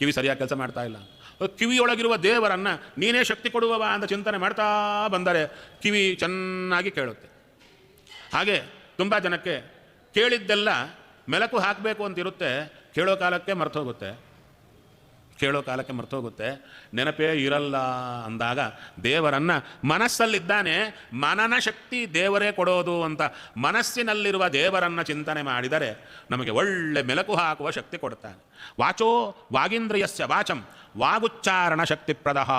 ಕಿವಿ ಸರಿಯಾಗಿ ಕೆಲಸ ಮಾಡ್ತಾ ಇಲ್ಲ. ಕಿವಿಯೊಳಗಿರುವ ದೇವರನ್ನು ನೀನೇ ಶಕ್ತಿ ಕೊಡುವವ ಅಂತ ಚಿಂತನೆ ಮಾಡ್ತಾ ಬಂದರೆ ಕಿವಿ ಚೆನ್ನಾಗಿ ಕೇಳುತ್ತೆ. ಹಾಗೆ ತುಂಬ ಜನಕ್ಕೆ ಕೇಳಿದ್ದೆಲ್ಲ ಮೆಲಕು ಹಾಕಬೇಕು ಅಂತಿರುತ್ತೆ, ಕೇಳೋ ಕಾಲಕ್ಕೆ ಮರ್ತೋಗುತ್ತೆ, ನೆನಪೇ ಇರಲ್ಲ. ಅಂದಾಗ ದೇವರನ್ನು ಮನಸ್ಸಲ್ಲಿದ್ದಾನೆ, ಮನನ ಶಕ್ತಿ ದೇವರೇ ಕೊಡೋದು ಅಂತ ಮನಸ್ಸಿನಲ್ಲಿರುವ ದೇವರನ್ನು ಚಿಂತನೆ ಮಾಡಿದರೆ ನಮಗೆ ಒಳ್ಳೆ ಮೆಲಕು ಹಾಕುವ ಶಕ್ತಿ ಕೊಡ್ತಾನೆ. ವಾಚೋ ವಾಗೀಂದ್ರಿಯಸ್ಯ ವಾಚಂ ವಾಗುಚ್ಚಾರಣ ಶಕ್ತಿಪ್ರದಃ.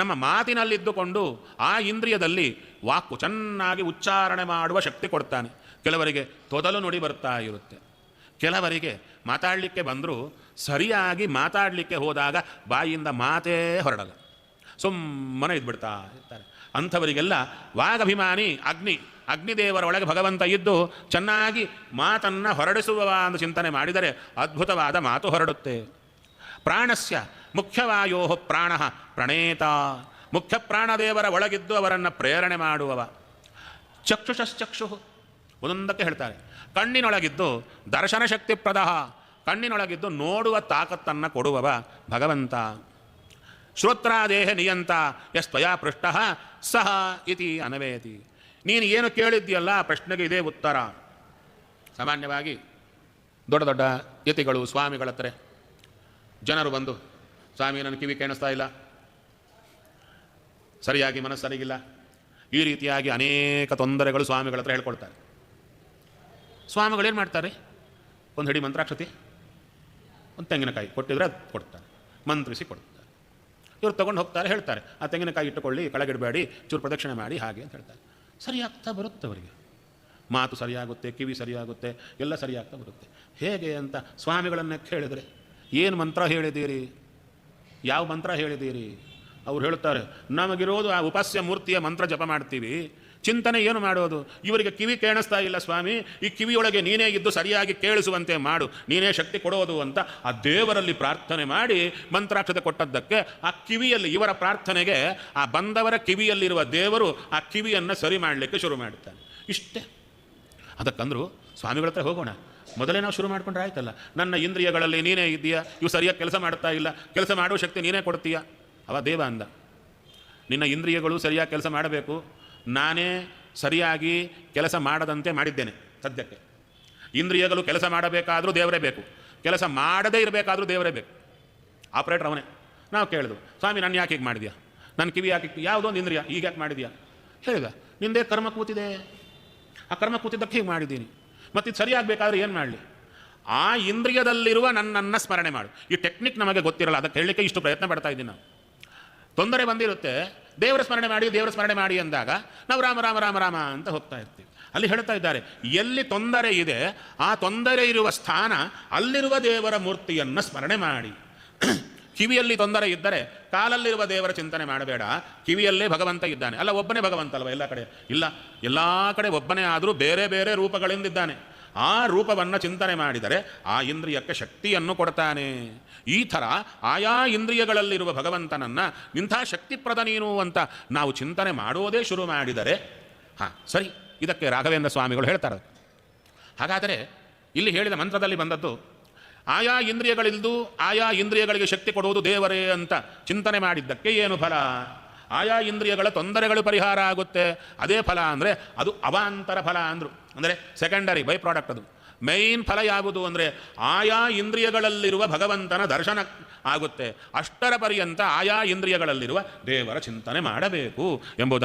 ನಮ್ಮ ಮಾತಿನಲ್ಲಿದ್ದುಕೊಂಡು ಆ ಇಂದ್ರಿಯದಲ್ಲಿ ವಾಕು ಚೆನ್ನಾಗಿ ಉಚ್ಚಾರಣೆ ಮಾಡುವ ಶಕ್ತಿ ಕೊಡ್ತಾನೆ. ಕೆಲವರಿಗೆ ತೊದಲು ನುಡಿ ಬರ್ತಾ ಇರುತ್ತೆ, ಕೆಲವರಿಗೆ ಮಾತಾಡಲಿಕ್ಕೆ ಬಂದರೂ ಸರಿಯಾಗಿ ಮಾತಾಡಲಿಕ್ಕೆ ಹೋದಾಗ ಬಾಯಿಯಿಂದ ಮಾತೇ ಹೊರಡಲ್ಲ, ಸುಮ್ಮನೆ ಇದ್ಬಿಡ್ತಾ ಇರ್ತಾರೆ. ಅಂಥವರಿಗೆಲ್ಲ ವಾಗಭಿಮಾನಿ ಅಗ್ನಿದೇವರ ಒಳಗೆ ಭಗವಂತ ಇದ್ದು ಚೆನ್ನಾಗಿ ಮಾತನ್ನು ಹೊರಡಿಸುವ ಅಂತ ಚಿಂತನೆ ಮಾಡಿದರೆ ಅದ್ಭುತವಾದ ಮಾತು ಹೊರಡುತ್ತೆ. ಪ್ರಾಣಸ್ಯ ಮುಖ್ಯವಾಯೋ ಪ್ರಾಣ ಪ್ರಣೇತ. ಮುಖ್ಯ ಪ್ರಾಣದೇವರ ಒಳಗಿದ್ದು ಅವರನ್ನು ಪ್ರೇರಣೆ ಮಾಡುವವ. ಚಕ್ಷುಷಶ್ಚಕ್ಷು ಒಂದೊಂದಕ್ಕೆ ಹೇಳ್ತಾರೆ. ಕಣ್ಣಿನೊಳಗಿದ್ದು ದರ್ಶನ ಶಕ್ತಿ ಪ್ರದಃ, ಕಣ್ಣಿನೊಳಗಿದ್ದು ನೋಡುವ ತಾಕತ್ತನ್ನು ಕೊಡುವವ ಭಗವಂತ. ಶ್ರೋತ್ರಾದೇಹ ನಿಯಂತ ಯಸ್ತ್ವಯಾ ಪೃಷ್ಟ ಸಹ ಇತಿ ಅನವೇತಿ. ನೀನು ಏನು ಕೇಳಿದ್ಯಲ್ಲ ಆ ಪ್ರಶ್ನೆಗೆ ಇದೇ ಉತ್ತರ. ಸಾಮಾನ್ಯವಾಗಿ ದೊಡ್ಡ ದೊಡ್ಡ ಯತಿಗಳು ಸ್ವಾಮಿಗಳ ಹತ್ರ ಜನರು ಬಂದು, ಸ್ವಾಮಿ ನನ್ನ ಕಿವಿ ಕೇಳಿಸ್ತಾ ಇಲ್ಲ, ಸರಿಯಾಗಿ ಮನಸ್ಸು ಸರಿಗಿಲ್ಲ, ಈ ರೀತಿಯಾಗಿ ಅನೇಕ ತೊಂದರೆಗಳು ಸ್ವಾಮಿಗಳ ಹತ್ರ ಹೇಳ್ಕೊಳ್ತಾರೆ. ಸ್ವಾಮಿಗಳೇನು ಮಾಡ್ತಾರೆ? ಒಂದು ಹಿಡಿ ಮಂತ್ರಾಕ್ಷತೆ, ಒಂದು ತೆಂಗಿನಕಾಯಿ ಕೊಟ್ಟಿದ್ರೆ ಅದು ಕೊಡ್ತಾರೆ, ಮಂತ್ರಿಸಿ ಕೊಡ್ತಾರೆ. ಇವ್ರು ತೊಗೊಂಡು ಹೋಗ್ತಾರೆ, ಹೇಳ್ತಾರೆ ಆ ತೆಂಗಿನಕಾಯಿ ಇಟ್ಟುಕೊಳ್ಳಿ, ಕೆಳಗಿಡಬೇಡಿ, ಚೂರು ಪ್ರದಕ್ಷಿಣೆ ಮಾಡಿ ಹಾಗೆ ಅಂತ ಹೇಳ್ತಾರೆ. ಸರಿಯಾಗ್ತಾ ಬರುತ್ತೆ ಅವರಿಗೆ, ಮಾತು ಸರಿಯಾಗುತ್ತೆ, ಕಿವಿ ಸರಿಯಾಗುತ್ತೆ, ಎಲ್ಲ ಸರಿಯಾಗ್ತಾ ಬರುತ್ತೆ. ಹೇಗೆ ಅಂತ ಸ್ವಾಮಿಗಳನ್ನೇ ಕೇಳಿದರೆ, ಏನು ಮಂತ್ರ ಹೇಳಿದ್ದೀರಿ, ಯಾವ ಮಂತ್ರ ಹೇಳಿದ್ದೀರಿ? ಅವ್ರು ಹೇಳ್ತಾರೆ, ನಮಗಿರೋದು ಆ ಉಪಾಸ್ಯ ಮೂರ್ತಿಯ ಮಂತ್ರ ಜಪ ಮಾಡ್ತೀವಿ, ಚಿಂತನೆ ಏನು ಮಾಡೋದು? ಇವರಿಗೆ ಕಿವಿ ಕೇಳಿಸ್ತಾ ಇಲ್ಲ ಸ್ವಾಮಿ, ಈ ಕಿವಿಯೊಳಗೆ ನೀನೇ ಇದ್ದು ಸರಿಯಾಗಿ ಕೇಳಿಸುವಂತೆ ಮಾಡು, ನೀನೇ ಶಕ್ತಿ ಕೊಡೋದು ಅಂತ ಆ ದೇವರಲ್ಲಿ ಪ್ರಾರ್ಥನೆ ಮಾಡಿ ಮಂತ್ರಾಕ್ಷತೆ ಕೊಟ್ಟದ್ದಕ್ಕೆ ಆ ಕಿವಿಯಲ್ಲಿ, ಇವರ ಪ್ರಾರ್ಥನೆಗೆ ಆ ಬಂದವರ ಕಿವಿಯಲ್ಲಿರುವ ದೇವರು ಆ ಕಿವಿಯನ್ನು ಸರಿ ಮಾಡಲಿಕ್ಕೆ ಶುರು ಮಾಡುತ್ತಾನೆ. ಇಷ್ಟೇ. ಅದಕ್ಕಂದ್ರು ಸ್ವಾಮಿಗಳ ಹತ್ರ ಹೋಗೋಣ, ಮೊದಲೇ ನಾವು ಶುರು ಮಾಡ್ಕೊಂಡ್ರೆ ಆಯ್ತಲ್ಲ. ನನ್ನ ಇಂದ್ರಿಯಗಳಲ್ಲಿ ನೀನೇ ಇದೆಯಾ, ಇವು ಸರಿಯಾಗಿ ಕೆಲಸ ಮಾಡ್ತಾ ಇಲ್ಲ, ಕೆಲಸ ಮಾಡುವ ಶಕ್ತಿ ನೀನೇ ಕೊಡ್ತೀಯ. ಅವ ದೇವ ಅಂದ, ನಿನ್ನ ಇಂದ್ರಿಯಗಳು ಸರಿಯಾಗಿ ಕೆಲಸ ಮಾಡಬೇಕು, ನಾನೇ ಸರಿಯಾಗಿ ಕೆಲಸ ಮಾಡದಂತೆ ಮಾಡಿದ್ದೇನೆ. ಸದ್ಯಕ್ಕೆ ಇಂದ್ರಿಯಗಳು ಕೆಲಸ ಮಾಡಬೇಕಾದ್ರೂ ದೇವರೇ ಬೇಕು, ಕೆಲಸ ಮಾಡದೇ ಇರಬೇಕಾದ್ರೂ ದೇವರೇ ಬೇಕು. ಆಪ್ರೇಟರ್ ಅವನೇ. ನಾವು ಕೇಳಿದ್ವು, ಸ್ವಾಮಿ ನಾನು ಯಾಕೆ ಹೀಗೆ ಮಾಡಿದ್ಯಾ, ನನ್ನ ಕಿವಿ ಯಾಕೆ, ಯಾವುದೊಂದು ಇಂದ್ರಿಯ ಈಗ ಯಾಕೆ ಮಾಡಿದ್ಯಾ? ಹೇಳಿದ, ನಿಂದೇ ಕರ್ಮ ಕೂತಿದೆ, ಆ ಕರ್ಮ ಕೂತಿದ್ದಕ್ಕೆ ಹೀಗೆ ಮಾಡಿದ್ದೀನಿ, ಮತ್ತು ಇದು ಸರಿಯಾಗಬೇಕಾದ್ರೆ ಏನು ಮಾಡಲಿ? ಆ ಇಂದ್ರಿಯದಲ್ಲಿರುವ ನನ್ನನ್ನು ಸ್ಮರಣೆ ಮಾಡು. ಈ ಟೆಕ್ನಿಕ್ ನಮಗೆ ಗೊತ್ತಿರಲ್ಲ, ಅದಕ್ಕೆ ಹೇಳಲಿಕ್ಕೆ ಇಷ್ಟು ಪ್ರಯತ್ನ ಪಡ್ತಾ ಇದ್ದೀನಿ ನಾವು. ತೊಂದರೆ ಬಂದಿರುತ್ತೆ, ದೇವರ ಸ್ಮರಣೆ ಮಾಡಿ ಅಂದಾಗ ನಾವು ರಾಮ ರಾಮ ರಾಮ ರಾಮ ಅಂತ ಹೋಗ್ತಾ ಇರ್ತೀವಿ. ಅಲ್ಲಿ ಹೇಳ್ತಾ ಇದ್ದಾರೆ, ಎಲ್ಲಿ ತೊಂದರೆ ಇದೆ ಆ ತೊಂದರೆ ಇರುವ ಸ್ಥಾನ ಅಲ್ಲಿರುವ ದೇವರ ಮೂರ್ತಿಯನ್ನು ಸ್ಮರಣೆ ಮಾಡಿ. ಕಿವಿಯಲ್ಲಿ ತೊಂದರೆ ಇದ್ದರೆ ಕಾಲಲ್ಲಿರುವ ದೇವರ ಚಿಂತನೆ ಮಾಡಬೇಡ, ಕಿವಿಯಲ್ಲೇ ಭಗವಂತ ಇದ್ದಾನೆ. ಅಲ್ಲ, ಒಬ್ಬನೇ ಭಗವಂತ ಅಲ್ವ ಎಲ್ಲ ಕಡೆ? ಇಲ್ಲ, ಎಲ್ಲ ಕಡೆ ಒಬ್ಬನೇ, ಆದರೂ ಬೇರೆ ಬೇರೆ ರೂಪಗಳಿಂದಿದ್ದಾನೆ. ಆ ರೂಪವನ್ನು ಚಿಂತನೆ ಮಾಡಿದರೆ ಆ ಇಂದ್ರಿಯಕ್ಕೆ ಶಕ್ತಿಯನ್ನು ಕೊಡ್ತಾನೆ. ಈ ಥರ ಆಯಾ ಇಂದ್ರಿಯಗಳಲ್ಲಿರುವ ಭಗವಂತನನ್ನು ಇಂಥ ಶಕ್ತಿಪ್ರದ ನೀನು ಅಂತ ನಾವು ಚಿಂತನೆ ಮಾಡೋದೇ ಶುರು ಮಾಡಿದರೆ ಸರಿ. ಇದಕ್ಕೆ ರಾಘವೇಂದ್ರ ಸ್ವಾಮಿಗಳು ಹೇಳ್ತಾರೆ. ಹಾಗಾದರೆ ಇಲ್ಲಿ ಹೇಳಿದ ಮಂತ್ರದಲ್ಲಿ ಬಂದದ್ದು, ಆಯಾ ಇಂದ್ರಿಯಗಳಿಲ್ದು ಆಯಾ ಇಂದ್ರಿಯಗಳಿಗೆ ಶಕ್ತಿ ಕೊಡುವುದು ದೇವರೇ ಅಂತ ಚಿಂತನೆ ಮಾಡಿದ್ದಕ್ಕೆ ಏನು ಫಲ? ಆಯಾ ಇಂದ್ರಿಯಗಳ ತೊಂದರೆಗಳು ಪರಿಹಾರ ಆಗುತ್ತೆ. ಅದೇ ಫಲ ಅಂದರೆ ಅದು ಅವಾಂತರ ಫಲ ಅಂದರು. ಅಂದರೆ ಸೆಕೆಂಡರಿ ಬೈ ಪ್ರಾಡಕ್ಟ್. ಅದು ಮೈನ್ ಫಲ ಯಾವುದು ಅಂದರೆ ಆಯಾ ಇಂದ್ರಿಯಗಳಲ್ಲಿರುವ ಭಗವಂತನ ದರ್ಶನ ಆಗುತ್ತೆ. ಅಷ್ಟರ ಪರ್ಯಂತ ಆಯಾ ಇಂದ್ರಿಯಗಳಲ್ಲಿರುವ ದೇವರ ಚಿಂತನೆ ಮಾಡಬೇಕು ಎಂಬುದು.